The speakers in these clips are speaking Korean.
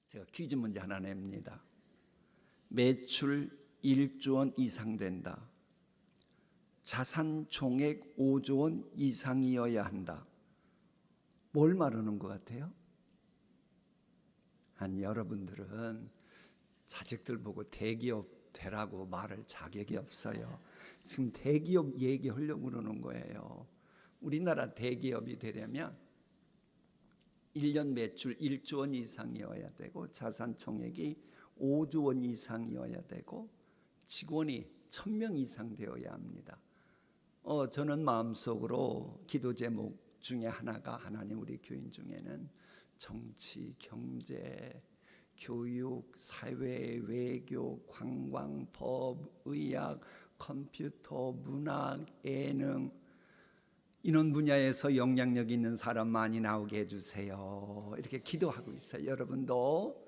제가 퀴즈 문제 하나 냅니다. 매출 1조 원 이상 된다. 자산 총액 5조 원 이상이어야 한다. 뭘 말하는 것 같아요? 여러분들은 자식들 보고 대기업 되라고 말할 자격이 없어요. 지금 대기업 얘기하려고 그러는 거예요. 우리나라 대기업이 되려면 1년 매출 1조 원 이상이어야 되고 자산 총액이 5조 원 이상이어야 되고 직원이 1000명 이상 되어야 합니다. 저는 마음속으로 기도 제목 중에 하나가 하나님 우리 교인 중에는 정치, 경제, 교육, 사회, 외교, 관광, 법, 의학, 컴퓨터, 문학, 예능 이런 분야에서 영향력 있는 사람 많이 나오게 해주세요. 이렇게 기도하고 있어요. 여러분도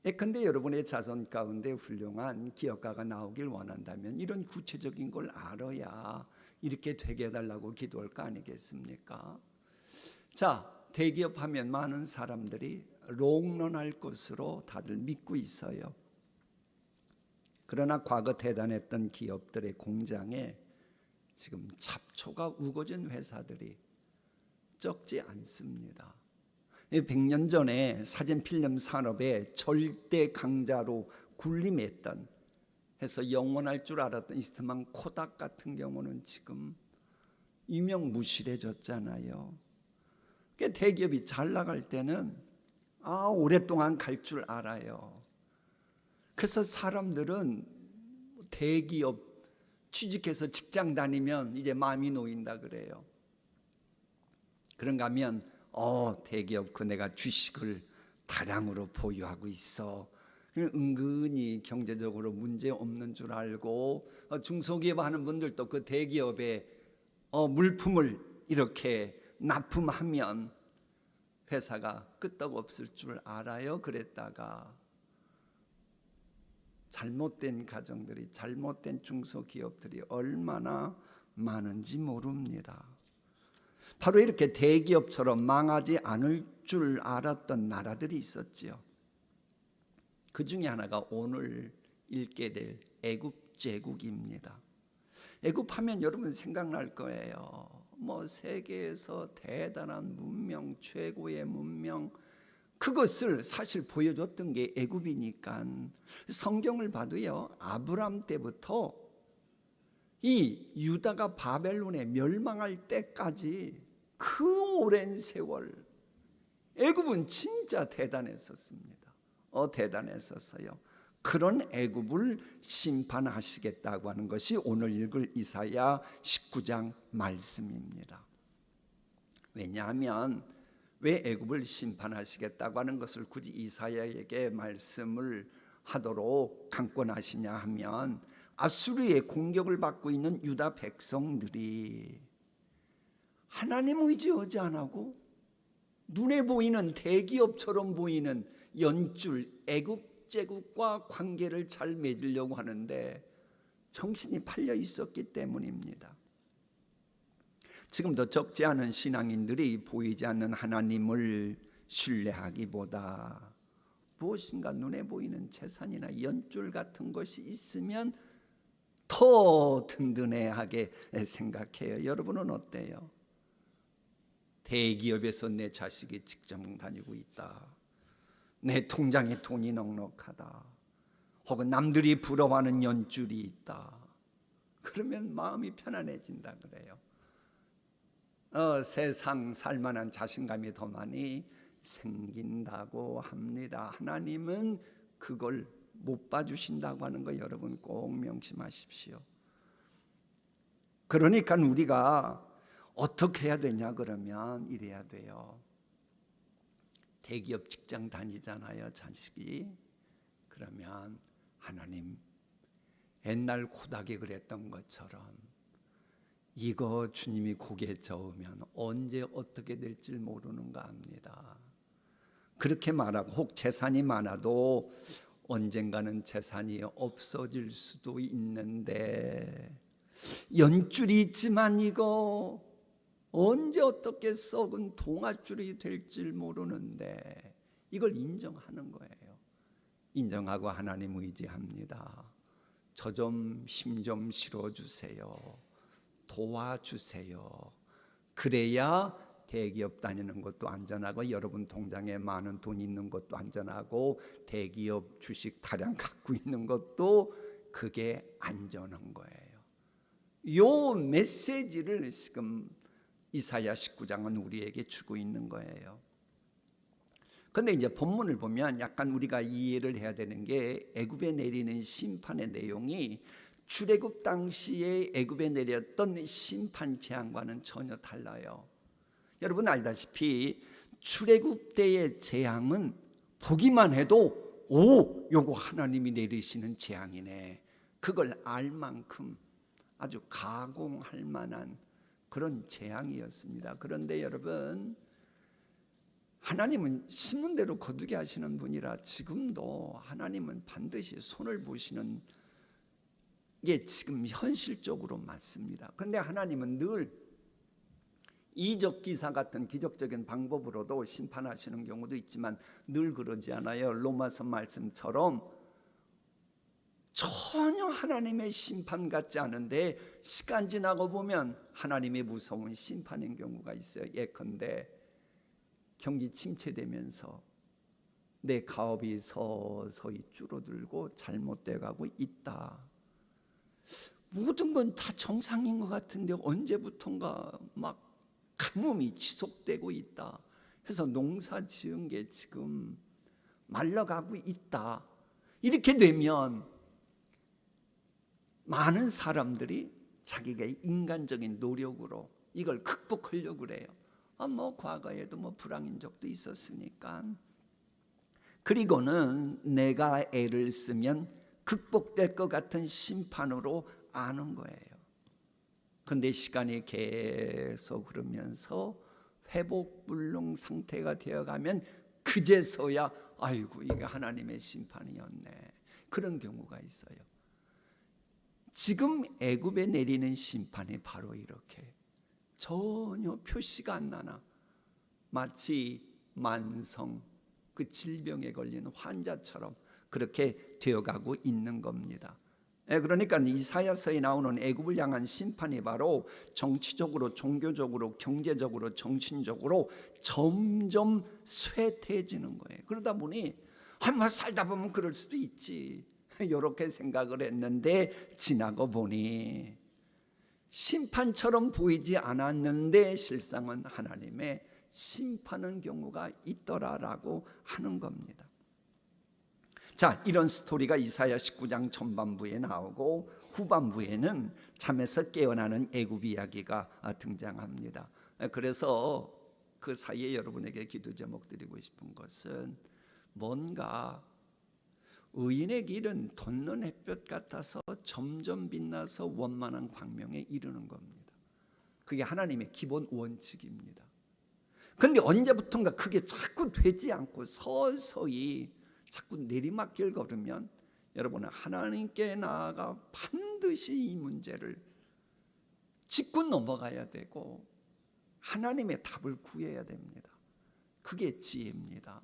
예컨대 여러분의 자손 가운데 훌륭한 기업가가 나오길 원한다면 이런 구체적인 걸 알아야 이렇게 되게 해달라고 기도할 거 아니겠습니까? 자, 대기업 하면 많은 사람들이 롱런할 것으로 다들 믿고 있어요. 그러나 과거 대단했던 기업들의 공장에 지금 잡초가 우거진 회사들이 적지 않습니다. 100년 전에 사진 필름 산업의 절대 강자로 군림했던 해서 영원할 줄 알았던 이스트만 코닥 같은 경우는 지금 유명무실해졌잖아요. 대기업이 잘 나갈 때는 오랫동안 갈 줄 알아요. 그래서 사람들은 대기업 취직해서 직장 다니면 이제 마음이 놓인다 그래요. 그런가 하면 대기업 내가 주식을 다량으로 보유하고 있어. 은근히 경제적으로 문제 없는 줄 알고 중소기업 하는 분들도 그 대기업에 물품을 이렇게 납품하면 회사가 끄떡없을 줄 알아요. 그랬다가 잘못된 가정들이, 잘못된 중소기업들이 얼마나 많은지 모릅니다. 바로 이렇게 대기업처럼 망하지 않을 줄 알았던 나라들이 있었지요. 그 중에 하나가 오늘 읽게 될 애굽 제국입니다. 애굽하면 여러분 생각날 거예요. 세계에서 대단한 문명, 최고의 문명, 그것을 사실 보여줬던 게 애굽이니까 성경을 봐도요, 아브람 때부터 이 유다가 바벨론에 멸망할 때까지 그 오랜 세월 애굽은 진짜 대단했었습니다. 대단했었어요. 그런 애굽을 심판하시겠다고 하는 것이 오늘 읽을 이사야 19장 말씀입니다. 왜냐하면 왜 애굽을 심판하시겠다고 하는 것을 굳이 이사야에게 말씀을 하도록 강권하시냐 하면 아수르의 공격을 받고 있는 유다 백성들이 하나님 의지하지 안 하고 눈에 보이는 대기업처럼 보이는 연줄 애굽 제국과 관계를 잘 맺으려고 하는데 정신이 팔려 있었기 때문입니다. 지금도 적지 않은 신앙인들이 보이지 않는 하나님을 신뢰하기보다 무엇인가 눈에 보이는 재산이나 연줄 같은 것이 있으면 더 든든해하게 생각해요. 여러분은 어때요? 대기업에서 내 자식이 직장 다니고 있다, 내 통장에 돈이 넉넉하다, 혹은 남들이 부러워하는 연줄이 있다, 그러면 마음이 편안해진다 그래요. 세상 살만한 자신감이 더 많이 생긴다고 합니다. 하나님은 그걸 못 봐주신다고 하는 거 여러분 꼭 명심하십시오. 그러니까 우리가 어떻게 해야 되냐 그러면 이래야 돼요. 대기업 직장 다니잖아요, 자식이. 그러면 하나님, 옛날 고닥이 그랬던 것처럼 이거 주님이 고개 저으면 언제 어떻게 될지 모르는가 합니다. 그렇게 말하고 혹 재산이 많아도 언젠가는 재산이 없어질 수도 있는데 연줄이 있지만 이거 언제 어떻게 썩은 동아줄이 될지 모르는데 이걸 인정하는 거예요. 인정하고 하나님 의지합니다. 저 좀 힘 좀 실어주세요. 도와주세요. 그래야 대기업 다니는 것도 안전하고 여러분 통장에 많은 돈 있는 것도 안전하고 대기업 주식 다량 갖고 있는 것도 그게 안전한 거예요. 요 메시지를 지금 이사야 19장은 우리에게 주고 있는 거예요. 그런데 이제 본문을 보면 약간 우리가 이해를 해야 되는 게 애굽에 내리는 심판의 내용이 출애굽 당시에 애굽에 내렸던 심판 재앙과는 전혀 달라요. 여러분 알다시피 출애굽 때의 재앙은 보기만 해도 요거 하나님이 내리시는 재앙이네, 그걸 알 만큼 아주 가공할 만한 그런 재앙이었습니다. 그런데 여러분, 하나님은 심은 대로 거두게 하시는 분이라 지금도 하나님은 반드시 손을 보시는 게 지금 현실적으로 맞습니다. 그런데 하나님은 늘 이적 기사 같은 기적적인 방법으로도 심판하시는 경우도 있지만 늘 그러지 않아요. 로마서 말씀처럼 전혀 하나님의 심판 같지 않은데 시간 지나고 보면 하나님의 무서운 심판인 경우가 있어요. 예컨대 경기 침체되면서 내 가업이 서서히 줄어들고 잘못돼 가고 있다. 모든 건 다 정상인 것 같은데 언제부턴가 막 가뭄이 지속되고 있다. 그래서 농사 지은 게 지금 말라가고 있다. 이렇게 되면 많은 사람들이 자기가 인간적인 노력으로 이걸 극복하려고 그래요. 과거에도 불황인 적도 있었으니까. 그리고는 내가 애를 쓰면 극복될 것 같은 심판으로 아는 거예요. 그런데 시간이 계속 흐르면서 회복불능 상태가 되어가면 그제서야 아이고 이게 하나님의 심판이었네, 그런 경우가 있어요. 지금 애굽에 내리는 심판이 바로 이렇게 전혀 표시가 안 나나 마치 만성 그 질병에 걸린 환자처럼 그렇게 되어가고 있는 겁니다. 그러니까 이사야서에 나오는 애굽을 향한 심판이 바로 정치적으로, 종교적으로, 경제적으로, 정신적으로 점점 쇠퇴해지는 거예요. 그러다 보니 살다 보면 그럴 수도 있지 이렇게 생각을 했는데 지나고 보니 심판처럼 보이지 않았는데 실상은 하나님의 심판의 경우가 있더라라고 하는 겁니다. 자, 이런 스토리가 이사야 19장 전반부에 나오고 후반부에는 잠에서 깨어나는 애굽 이야기가 등장합니다. 그래서 그 사이에 여러분에게 기도 제목 드리고 싶은 것은 뭔가 의인의 길은 돋는 햇볕 같아서 점점 빛나서 원만한 광명에 이르는 겁니다. 그게 하나님의 기본 원칙입니다. 그런데 언제부턴가 그게 자꾸 되지 않고 서서히 자꾸 내리막길 걸으면 여러분은 하나님께 나아가 반드시 이 문제를 짚고 넘어가야 되고 하나님의 답을 구해야 됩니다. 그게 지혜입니다.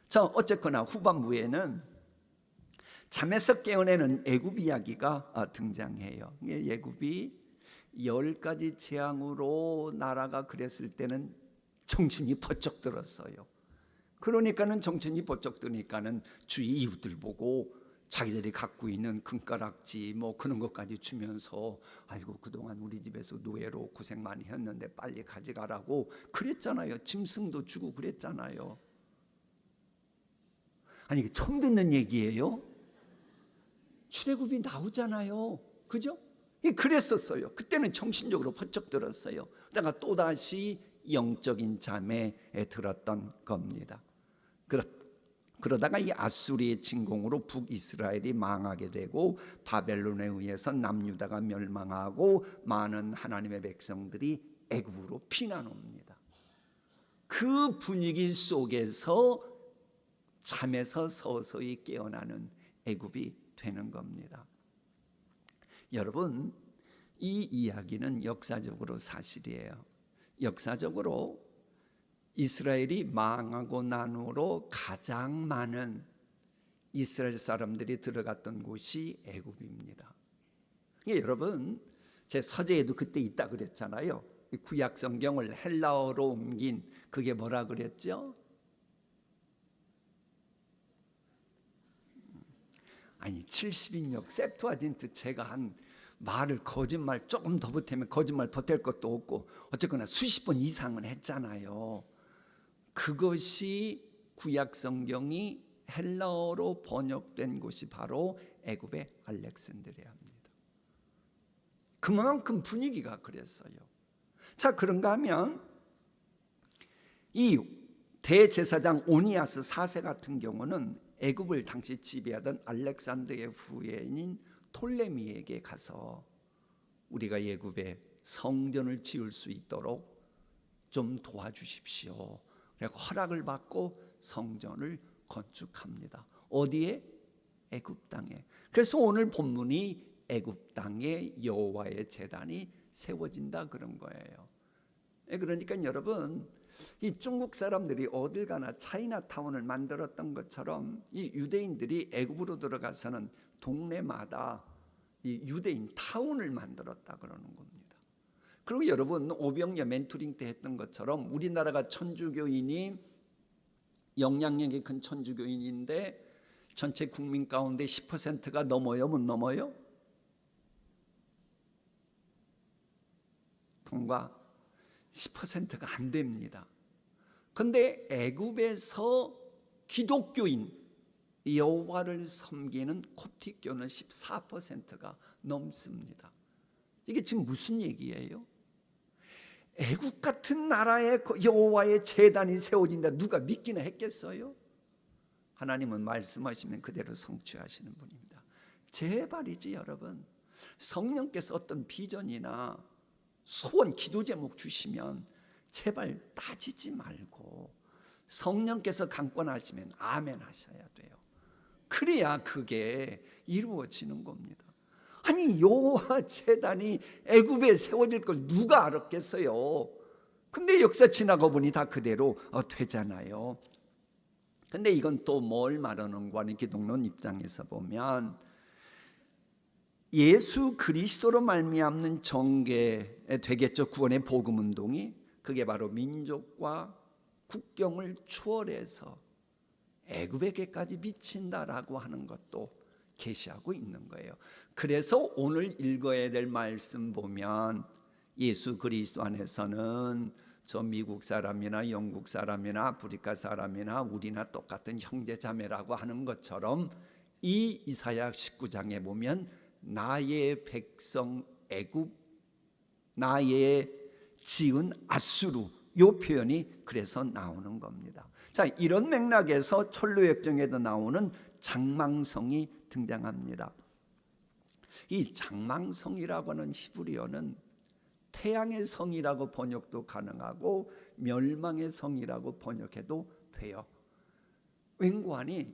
자, 어쨌거나 후반부에는 잠에서 깨어내는 애굽 이야기가 등장해요. 애굽이 10가지 재앙으로 나라가 그랬을 때는 정신이 번쩍 들었어요. 그러니까는 정신이 번쩍 드니까는 주위 이웃들 보고 자기들이 갖고 있는 금가락지 그런 것까지 주면서 아이고 그동안 우리 집에서 노예로 고생 많이 했는데 빨리 가져가라고 그랬잖아요. 짐승도 주고 그랬잖아요. 아니 이게 처음 듣는 얘기예요. 출애굽이 나오잖아요. 그죠? 그랬었어요. 그때는 정신적으로 번쩍 들었어요. 그러다가 또다시 영적인 잠에 들었던 겁니다. 그러다가 이 아수리의 침공으로 북이스라엘이 망하게 되고 바벨론에 의해서 남유다가 멸망하고 많은 하나님의 백성들이 애굽으로 피난 옵니다. 그 분위기 속에서 잠에서 서서히 깨어나는 애굽이 되는 겁니다. 여러분, 이 이야기는 역사적으로 사실이에요. 역사적으로 이스라엘이 망하고 난 후로 가장 많은 이스라엘 사람들이 들어갔던 곳이 애굽입니다. 여러분, 제 서재에도 그때 있다 그랬잖아요. 구약 성경을 헬라어로 옮긴 그게 뭐라 그랬죠? 아니 70인역 셉투아진트, 제가 한 말을 거짓말 조금 더 보태면 거짓말 보탤 것도 없고 어쨌거나 수십 번 이상은 했잖아요. 그것이 구약 성경이 헬라어로 번역된 곳이 바로 애굽의 알렉산드리아입니다. 그만큼 분위기가 그랬어요. 자, 그런가 하면 이 대제사장 오니아스 4세 같은 경우는 애굽을 당시 지배하던 알렉산더의 후예인 톨레미에게 가서 우리가 애굽에 성전을 지을 수 있도록 좀 도와주십시오. 그래서 허락을 받고 성전을 건축합니다. 어디에? 애굽 땅에. 그래서 오늘 본문이 애굽 땅에 여호와의 제단이 세워진다 그런 거예요. 그러니까 여러분, 이 중국 사람들이 어딜 가나 차이나타운을 만들었던 것처럼 이 유대인들이 애굽으로 들어가서는 동네마다 이 유대인 타운을 만들었다 그러는 겁니다. 그리고 여러분, 오병이어 멘토링 때 했던 것처럼 우리나라가 천주교인이 영향력이 큰 천주교인인데 전체 국민 가운데 10%가 넘어요? 못 넘어요? 통과 10%가 안 됩니다. 그런데 애굽에서 기독교인 여호와를 섬기는 콥틱교는 14%가 넘습니다. 이게 지금 무슨 얘기예요? 애굽 같은 나라에 여호와의 제단이 세워진다, 누가 믿기나 했겠어요? 하나님은 말씀하시면 그대로 성취하시는 분입니다. 제발이지 여러분, 성령께서 어떤 비전이나 소원, 기도 제목 주시면 제발 따지지 말고 성령께서 강권하시면 아멘 하셔야 돼요. 그래야 그게 이루어지는 겁니다. 아니 여호와 제단이 애굽에 세워질 걸 누가 알았겠어요? 근데 역사 지나고 보니 다 그대로 되잖아요. 근데 이건 또 뭘 말하는 거 아니, 기독론 입장에서 보면 예수 그리스도로 말미암는 정계 되겠죠. 구원의 복음 운동이. 그게 바로 민족과 국경을 초월해서 애굽에게까지 미친다라고 하는 것도 계시하고 있는 거예요. 그래서 오늘 읽어야 될 말씀 보면 예수 그리스도 안에서는 저 미국 사람이나 영국 사람이나 아프리카 사람이나 우리나 똑같은 형제자매라고 하는 것처럼 이 이사야 19장에 보면 나의 백성 애굽, 나의 지은 아수르, 이 표현이 그래서 나오는 겁니다. 자, 이런 맥락에서 철로역정에도 나오는 장망성이 등장합니다. 이 장망성이라고 하는 히브리어는 태양의 성이라고 번역도 가능하고 멸망의 성이라고 번역해도 돼요. 왠고하니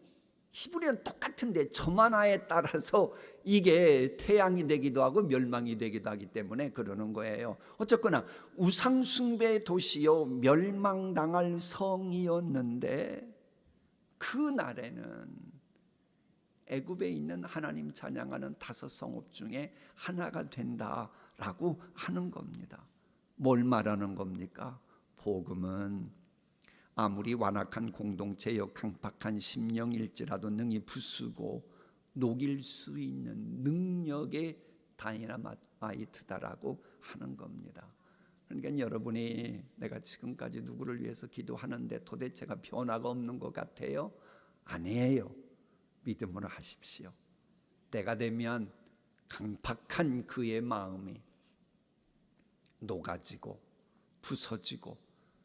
히브리어는 똑같은데 점 하나에 따라서 이게 태양이 되기도 하고 멸망이 되기도 하기 때문에 그러는 거예요. 어쨌거나 우상숭배의 도시요 멸망당할 성이었는데 그 날에는 애굽에 있는 하나님 찬양하는 5 성읍 중에 하나가 된다라고 하는 겁니다. 뭘 말하는 겁니까? 복음은 아무리 완악한 공동체여 강팍한 심령일지라도 능히 부수고 녹일 수 있는 능력의 다이너마이트다라고 하는 겁니다. 그러니까 여러분이 내가 지금까지 누구를 위해서 기도하는데 도대체가 변화가 없는 것 같아요? 아니에요. 믿음으로 하십시오. 때가 되면 강팍한 그의 마음이 녹아지고 부서지고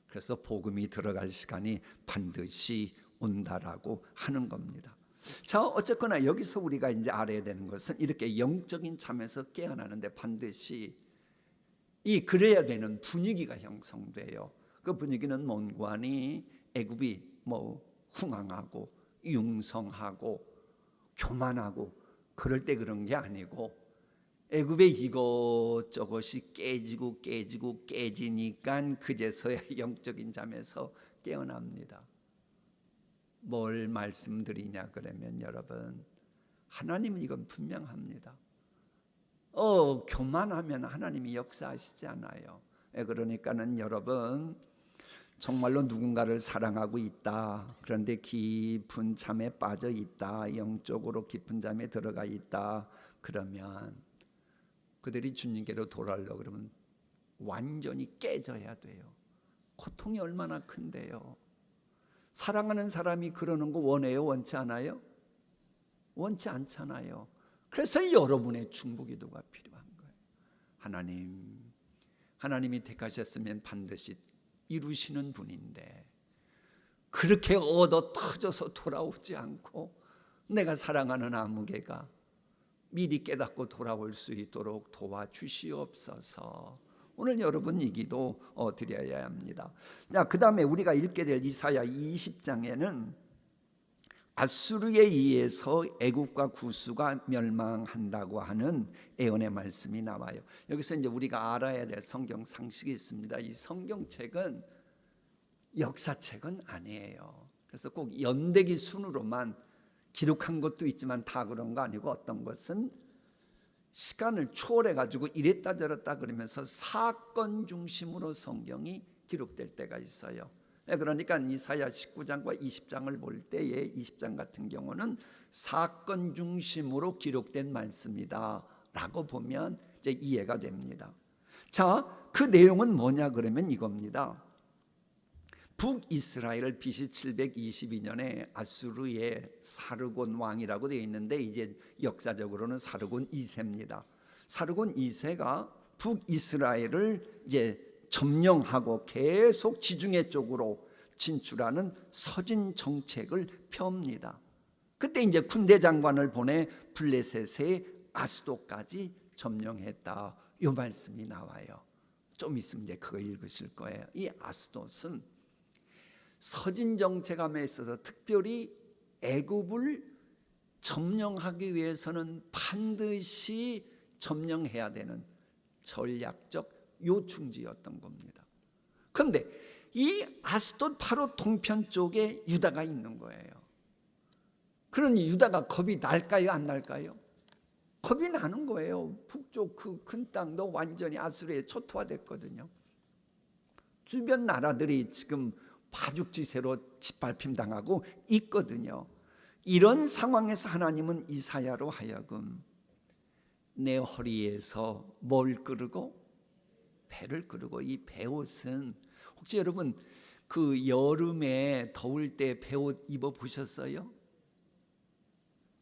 그래서 복음이 들어갈 시간이 반드시 온다라고 하는 겁니다. 자, 어쨌거나 여기서 우리가 이제 알아야 되는 것은 이렇게 영적인 잠에서 깨어나는데 반드시 이 그래야 되는 분위기가 형성돼요. 그 분위기는 뭔고하니 애굽이 흥황하고 융성하고 교만하고 그럴 때 그런 게 아니고 애굽의 이것저것이 깨지니까 그제서야 영적인 잠에서 깨어납니다. 뭘 말씀드리냐 그러면 여러분, 하나님은 이건 분명합니다. 교만하면 하나님이 역사하시지 않아요. 그러니까는 여러분, 정말로 누군가를 사랑하고 있다, 그런데 깊은 잠에 빠져 있다, 영적으로 깊은 잠에 들어가 있다, 그러면 그들이 주님께로 돌아오려고 그러면 완전히 깨져야 돼요. 고통이 얼마나 큰데요. 사랑하는 사람이 그러는 거 원해요? 원치 않아요? 원치 않잖아요. 그래서 여러분의 중보기도가 필요한 거예요. 하나님이 택하셨으면 반드시 이루시는 분인데 그렇게 얻어 터져서 돌아오지 않고 내가 사랑하는 아무개가 미리 깨닫고 돌아올 수 있도록 도와주시옵소서. 오늘 여러분 이 기도 드려야 합니다. 자, 그 다음에 우리가 읽게 될 이사야 20장에는 아수르에 의해서 애국과 구수가 멸망한다고 하는 예언의 말씀이 나와요. 여기서 이제 우리가 알아야 될 성경 상식이 있습니다. 이 성경책은 역사책은 아니에요. 그래서 꼭 연대기 순으로만 기록한 것도 있지만 다 그런 거 아니고, 어떤 것은 시간을 초월해 가지고 이랬다 저랬다 그러면서 사건 중심으로 성경이 기록될 때가 있어요. 그러니까 이사야 19장과 20장을 볼 때에 20장 같은 경우는 사건 중심으로 기록된 말씀이다 라고 보면 이제 이해가 됩니다. 자, 그 내용은 뭐냐 그러면 이겁니다. 북이스라엘 BC 722년에 아수르의 사르곤 왕이라고 되어 있는데, 이제 역사적으로는 사르곤 2세입니다. 사르곤 2세가 북이스라엘을 이제 점령하고 계속 지중해 쪽으로 진출하는 서진 정책을 펴옵니다. 그때 이제 군대 장관을 보내 블레셋의 아스도까지 점령했다, 이 말씀이 나와요. 좀 있으면 이제 그거 읽으실 거예요. 이 아스돗은 서진 정책함에 있어서 특별히 애굽을 점령하기 위해서는 반드시 점령해야 되는 전략적 요충지였던 겁니다. 그런데 이 아스돗 바로 동편 쪽에 유다가 있는 거예요. 그러니 유다가 겁이 날까요, 안 날까요? 겁이 나는 거예요. 북쪽 그 큰 땅도 완전히 아수르에 초토화됐거든요. 주변 나라들이 지금 파죽지세로 짓밟힘 당하고 있거든요. 이런 상황에서 하나님은 이사야로 하여금 내 허리에서 뭘 끄르고? 배를 끄르고. 이 배옷은 혹시 여러분 그 여름에 더울 때 배옷 입어 보셨어요?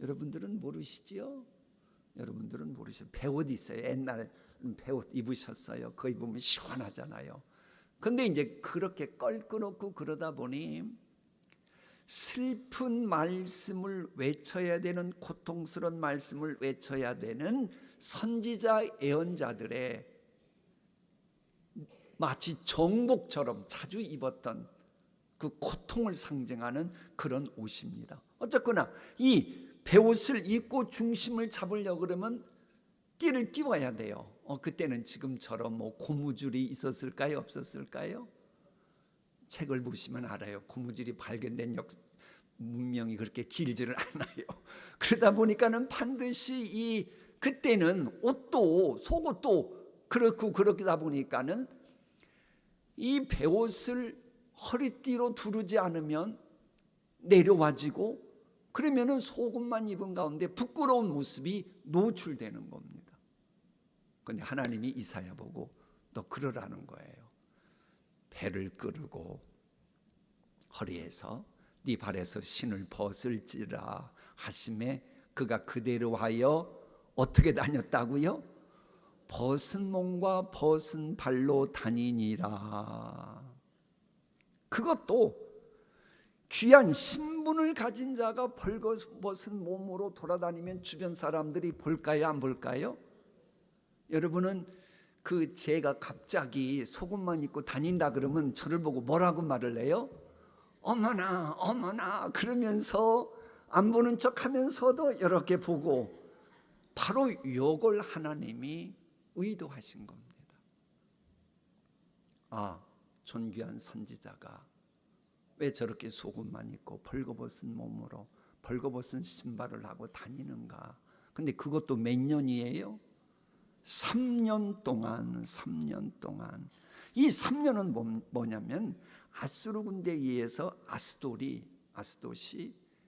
여러분들은 모르시지요? 여러분들은 모르셔. 배옷 있어요. 옛날 배옷 입으셨어요. 그거 입으면 시원하잖아요. 근데 이제 그렇게 껄끄럽고 그러다 보니 슬픈 말씀을 외쳐야 되는, 고통스러운 말씀을 외쳐야 되는 선지자 예언자들의 마치 정복처럼 자주 입었던 그 고통을 상징하는 그런 옷입니다. 어쨌거나 이 배옷을 입고 중심을 잡으려고 그러면 띠를 띄워야 돼요. 그때는 지금처럼 뭐 고무줄이 있었을까요? 없었을까요? 책을 보시면 알아요. 고무줄이 발견된 문명이 그렇게 길지를 않아요. 그러다 보니까는 반드시 그때는 옷도 속옷도 그렇고, 그러다 보니까는 이 배옷을 허리띠로 두르지 않으면 내려와지고, 그러면은 속옷만 입은 가운데 부끄러운 모습이 노출되는 겁니다. 그런데 하나님이 이사야 보고 너 그러라는 거예요. 배를 끄르고 허리에서 네 발에서 신을 벗을지라 하심에 그가 그대로 하여 어떻게 다녔다고요? 벗은 몸과 벗은 발로 다니니라. 그것도 귀한 신분을 가진 자가 벌거벗은 몸으로 돌아다니면 주변 사람들이 볼까요, 안 볼까요? 여러분은 제가 갑자기 속옷만 입고 다닌다 그러면 저를 보고 뭐라고 말을 해요? 어머나 어머나 그러면서 안 보는 척 하면서도 이렇게 보고, 바로 이걸 하나님이 의도하신 겁니다. 존귀한 선지자가 왜 저렇게 속옷만 입고 벌거벗은 몸으로 벌거벗은 신발을 하고 다니는가? 근데 그것도 몇 년이에요? 3년 동안. 3년 동안. 이 3년은 뭐냐면 아수르 군대에 의해서 아스돗이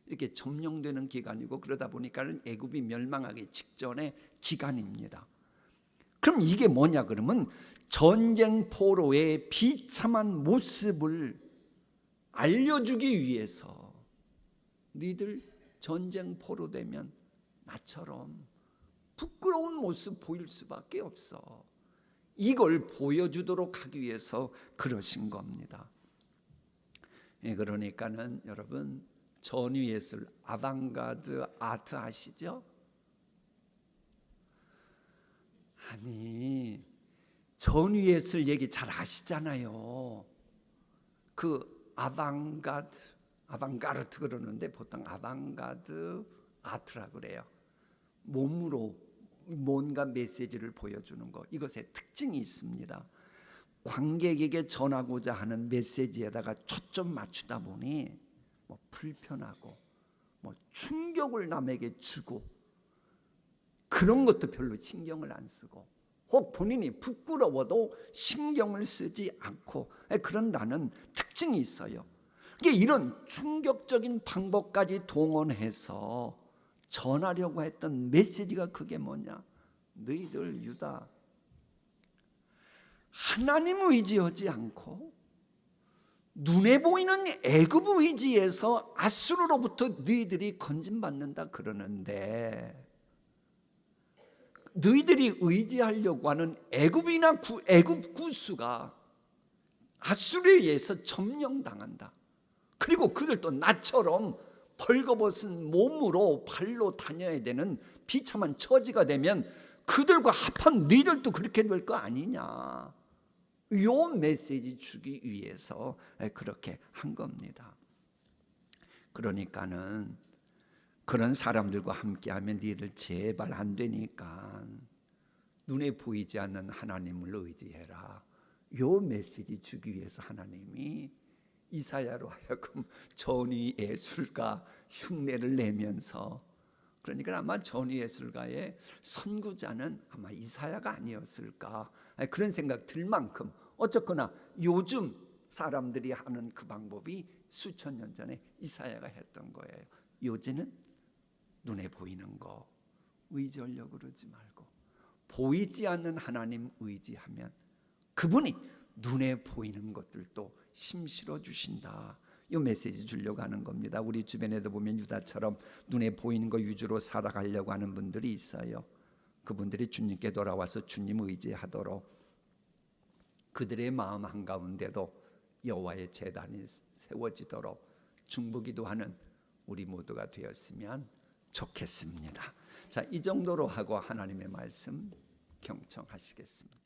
이렇게 점령되는 기간이고, 그러다 보니까는 애굽이 멸망하기 직전의 기간입니다. 그럼 이게 뭐냐 그러면 전쟁 포로의 비참한 모습을 알려주기 위해서, 니들 전쟁 포로 되면 나처럼 부끄러운 모습 보일 수밖에 없어. 이걸 보여주도록 하기 위해서 그러신 겁니다. 그러니까는 여러분, 전위예술, 아방가드 아트 아시죠? 아니, 전위예술 얘기 잘 아시잖아요. 그 아방가르트 그러는데 보통 아방가드 아트라 그래요. 몸으로 뭔가 메시지를 보여주는 것, 이것의 특징이 있습니다. 관객에게 전하고자 하는 메시지에다가 초점 맞추다 보니 불편하고 충격을 남에게 주고, 그런 것도 별로 신경을 안 쓰고, 혹 본인이 부끄러워도 신경을 쓰지 않고 그런다는 특징이 있어요. 이런 충격적인 방법까지 동원해서 전하려고 했던 메시지가 그게 뭐냐? 너희들 유다, 하나님 의지하지 않고 눈에 보이는 애굽 의지에서 아수르로부터 너희들이 건진받는다 그러는데, 너희들이 의지하려고 하는 애굽이나 애굽 구수가 아수르에 의해서 점령당한다. 그리고 그들도 나처럼 벌거벗은 몸으로 발로 다녀야 되는 비참한 처지가 되면 그들과 합한 너희들도 그렇게 될 거 아니냐. 요 메시지 주기 위해서 그렇게 한 겁니다. 그러니까는 그런 사람들과 함께하면 너희들 제발 안 되니까 눈에 보이지 않는 하나님을 의지해라. 요 메시지 주기 위해서 하나님이 이사야로 하여금 전위예술가 흉내를 내면서, 그러니까 아마 전위예술가의 선구자는 아마 이사야가 아니었을까, 그런 생각 들 만큼, 어쨌거나 요즘 사람들이 하는 그 방법이 수천 년 전에 이사야가 했던 거예요. 요즘은 눈에 보이는 거 의지하려고 그러지 말고 보이지 않는 하나님 의지하면 그분이 눈에 보이는 것들도 힘실어 주신다. 이 메시지 주려고 하는 겁니다. 우리 주변에도 보면 유다처럼 눈에 보이는 거 위주로 살아가려고 하는 분들이 있어요. 그분들이 주님께 돌아와서 주님 의지하도록, 그들의 마음 한가운데도 여호와의 제단이 세워지도록 중보기도하는 우리 모두가 되었으면 좋겠습니다. 자, 이 정도로 하고 하나님의 말씀 경청하시겠습니다.